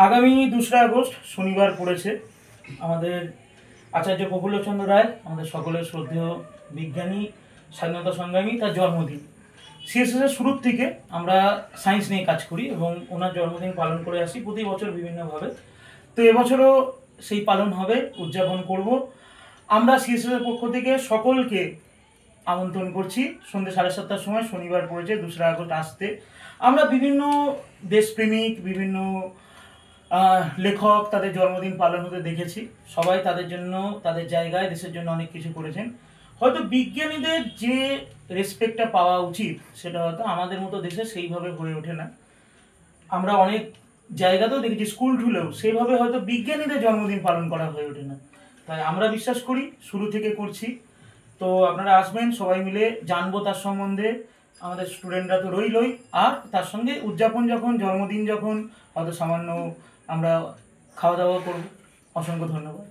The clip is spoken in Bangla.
আগামী 2রা আগস্ট শনিবার পড়েছে। আমাদের আচার্য প্রফুল্লচন্দ্র রায়, আমাদের সকলের শ্রদ্ধেয় বিজ্ঞানী, স্বাধীনতা সংগ্রামী, তার জন্মদিন। সিএসএসের শুরুর থেকে আমরা সায়েন্স নিয়ে কাজ করি এবং ওনার জন্মদিন পালন করে আসি প্রতি বছর বিভিন্নভাবে। তো এবছরও সেই পালন হবে, উদযাপন করব। আমরা সিএসএসের পক্ষ থেকে সকলকে আমন্ত্রণ করছি সন্ধ্যে 7:30টার সময়, শনিবার পড়েছে 2রা আগস্ট আসতে। আমরা বিভিন্ন দেশপ্রেমিক, বিভিন্ন লেখক তাদের জন্মদিন পালন হতে দেখেছি। সবাই তাদের জন্য, তাদের জায়গায় দেশের জন্য অনেক কিছু করেছেন। হয়তো বিজ্ঞানীদের যে রেসপেক্টটা পাওয়া উচিত সেটা হয়তো আমাদের মতো দেশে সেইভাবে হয়ে ওঠে না। আমরা অনেক জায়গাতেও দেখেছি, স্কুল টুলেও সেইভাবে হয়তো বিজ্ঞানীদের জন্মদিন পালন করা হয়ে ওঠে না। তাই আমরা বিশ্বাস করি, শুরু থেকে করছি। তো আপনারা আসবেন, সবাই মিলে জানবো তার সম্বন্ধে। আমাদের স্টুডেন্টরা তো রইলই, আর তার সঙ্গে উদযাপন যখন, জন্মদিন যখন, হয়তো সামান্য আমরা খাওয়া দাওয়া করব। অসংখ্য ধন্যবাদ।